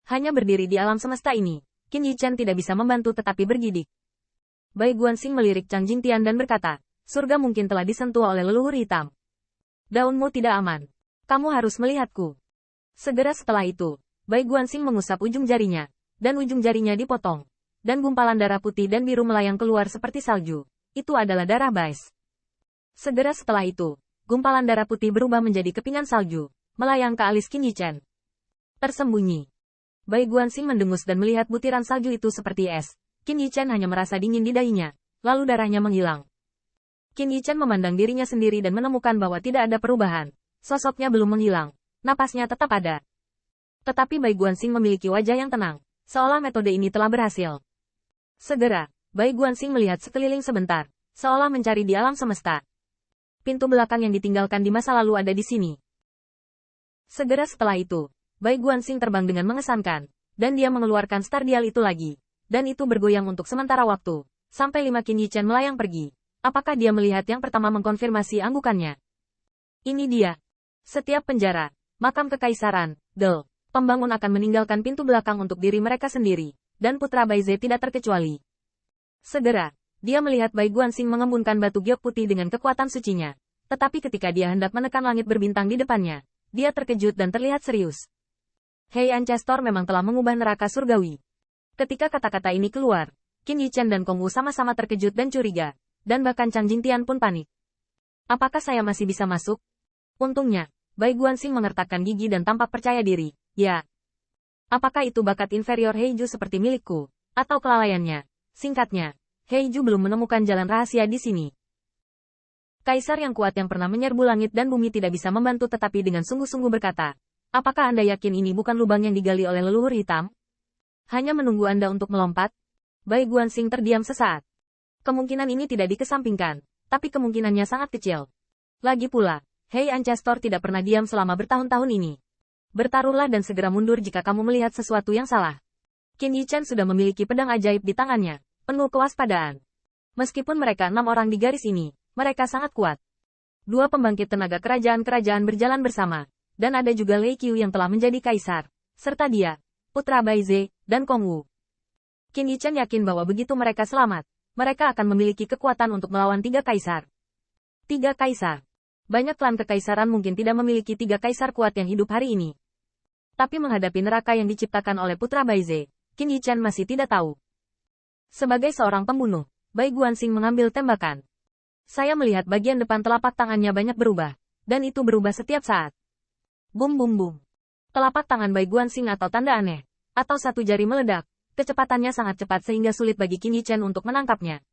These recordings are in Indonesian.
Hanya berdiri di alam semesta ini, Qin Yichen tidak bisa membantu tetapi bergidik. Bai Guanxing melirik Chang Jingtian dan berkata, surga mungkin telah disentuh oleh leluhur hitam. Daunmu tidak aman. Kamu harus melihatku. Segera setelah itu, Bai Guanxing mengusap ujung jarinya, dan ujung jarinya dipotong. Dan gumpalan darah putih dan biru melayang keluar seperti salju. Itu adalah darah Bais. Segera setelah itu, gumpalan darah putih berubah menjadi kepingan salju, melayang ke alis Qin Yichen. Tersembunyi. Bai Guanxing mendengus dan melihat butiran salju itu seperti es. Qin Yichen hanya merasa dingin di dahinya, lalu darahnya menghilang. Qin Yichen memandang dirinya sendiri dan menemukan bahwa tidak ada perubahan. Sosoknya belum menghilang, napasnya tetap ada. Tetapi Bai Guanxing memiliki wajah yang tenang, seolah metode ini telah berhasil. Segera, Bai Guanxing melihat sekeliling sebentar, seolah mencari di alam semesta. Pintu belakang yang ditinggalkan di masa lalu ada di sini. Segera setelah itu, Bai Guanxing terbang dengan mengesankan, dan dia mengeluarkan Stardial itu lagi. Dan itu bergoyang untuk sementara waktu, sampai 5 Qin Yichen melayang pergi. Apakah dia melihat yang pertama mengkonfirmasi anggukannya? Ini dia. Setiap penjara, makam kekaisaran, pembangun akan meninggalkan pintu belakang untuk diri mereka sendiri, dan putra Baize tidak terkecuali. Segera, dia melihat Bai Guanxing mengembunkan batu giok putih dengan kekuatan sucinya. Tetapi ketika dia hendak menekan langit berbintang di depannya, dia terkejut dan terlihat serius. Hei Ancestor memang telah mengubah neraka surgawi. Ketika kata-kata ini keluar, Qin Yichen dan Kong Wu sama-sama terkejut dan curiga, dan bahkan Chang Jingtian pun panik. Apakah saya masih bisa masuk? Untungnya, Bai Guanxing mengertakkan gigi dan tampak percaya diri. Ya. Apakah itu bakat inferior Heiju seperti milikku, atau kelalaiannya? Singkatnya, Heiju belum menemukan jalan rahasia di sini. Kaisar yang kuat yang pernah menyerbu langit dan bumi tidak bisa membantu tetapi dengan sungguh-sungguh berkata, apakah Anda yakin ini bukan lubang yang digali oleh leluhur hitam? Hanya menunggu Anda untuk melompat? Bai Guanxing terdiam sesaat. Kemungkinan ini tidak dikesampingkan, tapi kemungkinannya sangat kecil. Lagi pula, Hei Ancestor tidak pernah diam selama bertahun-tahun ini. Bertaruhlah dan segera mundur jika kamu melihat sesuatu yang salah. Qin Yichen sudah memiliki pedang ajaib di tangannya, penuh kewaspadaan. Meskipun mereka 6 orang di garis ini, mereka sangat kuat. 2 pembangkit tenaga kerajaan-kerajaan berjalan bersama, dan ada juga Lei Qiu yang telah menjadi kaisar, serta dia, putra Baize, dan Kong Wu. Qin Yichen yakin bahwa begitu mereka selamat, mereka akan memiliki kekuatan untuk melawan 3 kaisar. 3 kaisar. Banyak klan kekaisaran mungkin tidak memiliki 3 kaisar kuat yang hidup hari ini. Tapi menghadapi neraka yang diciptakan oleh putra Baize, Qin Yichen masih tidak tahu. Sebagai seorang pembunuh, Bai Guanxing mengambil tembakan. Saya melihat bagian depan telapak tangannya banyak berubah, dan itu berubah setiap saat. Bum bum bum. Telapak tangan Bai Guanxing atau tanda aneh, atau satu jari meledak, kecepatannya sangat cepat sehingga sulit bagi Qin Yichen untuk menangkapnya.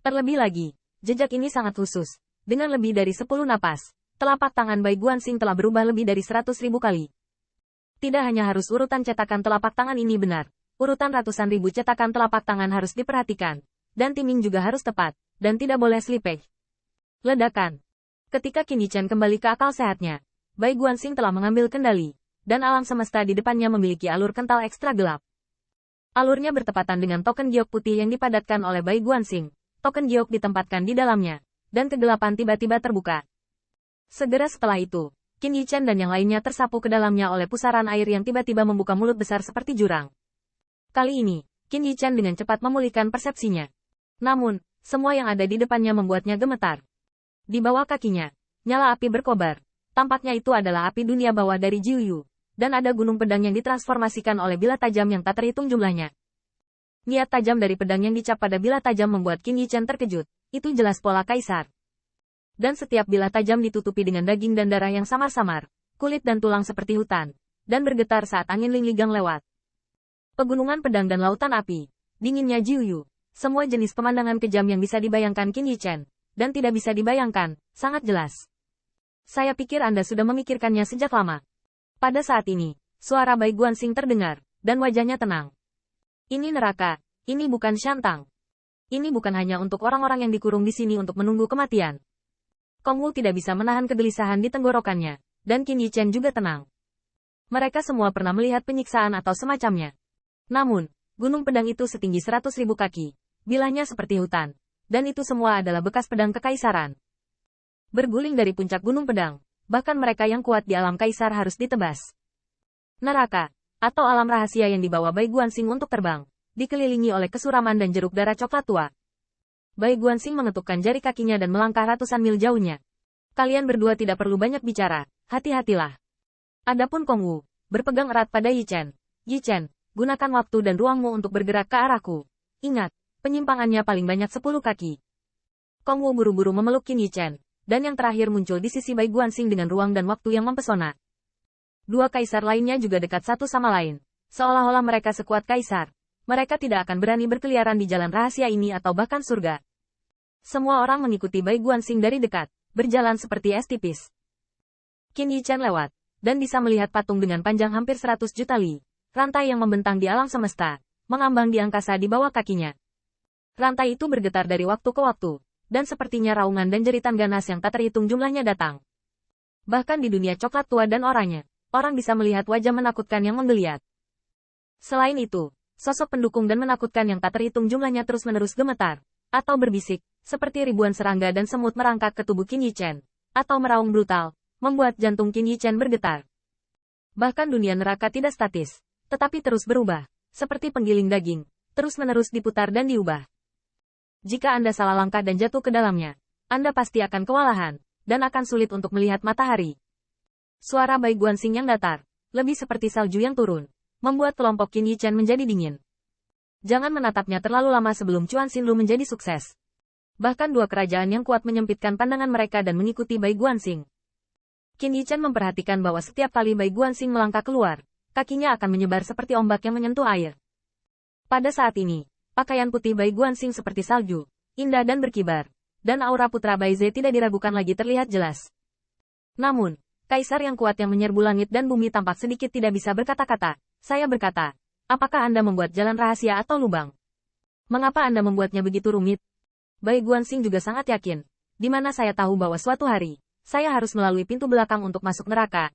Terlebih lagi, jejak ini sangat khusus. Dengan lebih dari 10 napas, telapak tangan Bai Guanxing telah berubah lebih dari 100.000 kali. Tidak hanya harus urutan cetakan telapak tangan ini benar, urutan ratusan ribu cetakan telapak tangan harus diperhatikan, dan timing juga harus tepat, dan tidak boleh slippage. Ledakan. Ketika Qin Yichen kembali ke akal sehatnya, Bai Guanxing telah mengambil kendali, dan alam semesta di depannya memiliki alur kental ekstra gelap. Alurnya bertepatan dengan token giok putih yang dipadatkan oleh Bai Guanxing. Token giok ditempatkan di dalamnya, dan kegelapan tiba-tiba terbuka. Segera setelah itu, Qin Yichen dan yang lainnya tersapu ke dalamnya oleh pusaran air yang tiba-tiba membuka mulut besar seperti jurang. Kali ini, Qin Yichen dengan cepat memulihkan persepsinya. Namun, semua yang ada di depannya membuatnya gemetar. Di bawah kakinya, nyala api berkobar. Tampaknya itu adalah api dunia bawah dari Jiuyu. Dan ada gunung pedang yang ditransformasikan oleh bilah tajam yang tak terhitung jumlahnya. Niat tajam dari pedang yang dicap pada bilah tajam membuat Qin Yichen terkejut. Itu jelas pola kaisar. Dan setiap bilah tajam ditutupi dengan daging dan darah yang samar-samar, kulit dan tulang seperti hutan, dan bergetar saat angin lingligang lewat. Pegunungan pedang dan lautan api, dinginnya Jiuyu, semua jenis pemandangan kejam yang bisa dibayangkan Qin Yichen, dan tidak bisa dibayangkan, sangat jelas. Saya pikir Anda sudah memikirkannya sejak lama. Pada saat ini, suara Bai Guanxing terdengar, dan wajahnya tenang. Ini neraka, ini bukan Shantang. Ini bukan hanya untuk orang-orang yang dikurung di sini untuk menunggu kematian. Kong Wu tidak bisa menahan kegelisahan di tenggorokannya, dan Qin Yichen juga tenang. Mereka semua pernah melihat penyiksaan atau semacamnya. Namun, gunung pedang itu setinggi 100.000 kaki, bilahnya seperti hutan, dan itu semua adalah bekas pedang kekaisaran. Berguling dari puncak gunung pedang, bahkan mereka yang kuat di alam kaisar harus ditebas. Neraka, atau alam rahasia yang dibawa Bai Guanxing untuk terbang, dikelilingi oleh kesuraman dan jeruk darah coklat tua. Bai Guanxing mengetukkan jari kakinya dan melangkah ratusan mil jauhnya. Kalian berdua tidak perlu banyak bicara, hati-hatilah. Adapun Kong Wu, berpegang erat pada Yi Chen. Yi Chen, gunakan waktu dan ruangmu untuk bergerak ke arahku. Ingat, penyimpangannya paling banyak 10 kaki. Kong Wu buru-buru memeluk Qin Yi Chen, dan yang terakhir muncul di sisi Bai Guanxing dengan ruang dan waktu yang mempesona. Dua kaisar lainnya juga dekat satu sama lain, seolah-olah mereka sekuat kaisar. Mereka tidak akan berani berkeliaran di jalan rahasia ini atau bahkan surga. Semua orang mengikuti Bai Guanxing dari dekat, berjalan seperti es tipis. Qin Yi Chen lewat, dan bisa melihat patung dengan panjang hampir 100 juta li. Rantai yang membentang di alam semesta, mengambang di angkasa di bawah kakinya. Rantai itu bergetar dari waktu ke waktu, dan sepertinya raungan dan jeritan ganas yang tak terhitung jumlahnya datang. Bahkan di dunia coklat tua dan oranye, orang bisa melihat wajah menakutkan yang menggeliat. Selain itu, sosok pendukung dan menakutkan yang tak terhitung jumlahnya terus-menerus gemetar, atau berbisik, seperti ribuan serangga dan semut merangkak ke tubuh Qin Yi Chen, atau meraung brutal, membuat jantung Qin Yi Chen bergetar. Bahkan dunia neraka tidak statis, tetapi terus berubah, seperti penggiling daging, terus-menerus diputar dan diubah. Jika Anda salah langkah dan jatuh ke dalamnya, Anda pasti akan kewalahan, dan akan sulit untuk melihat matahari. Suara Bai Guanxing yang datar, lebih seperti salju yang turun, membuat kelompok Qin Yi Chen menjadi dingin. Jangan menatapnya terlalu lama sebelum Chuan Xinlu menjadi sukses. Bahkan dua kerajaan yang kuat menyempitkan pandangan mereka dan mengikuti Bai Guanxing. Qin Yi Chen memperhatikan bahwa setiap kali Bai Guanxing melangkah keluar, kakinya akan menyebar seperti ombak yang menyentuh air. Pada saat ini, pakaian putih Bai Guanxing seperti salju, indah dan berkibar, dan aura putra Bai Ze tidak diragukan lagi terlihat jelas. Namun, kaisar yang kuat yang menyerbu langit dan bumi tampak sedikit tidak bisa berkata-kata. Saya berkata, apakah Anda membuat jalan rahasia atau lubang? Mengapa Anda membuatnya begitu rumit? Bai Guanxing juga sangat yakin, di mana saya tahu bahwa suatu hari, saya harus melalui pintu belakang untuk masuk neraka,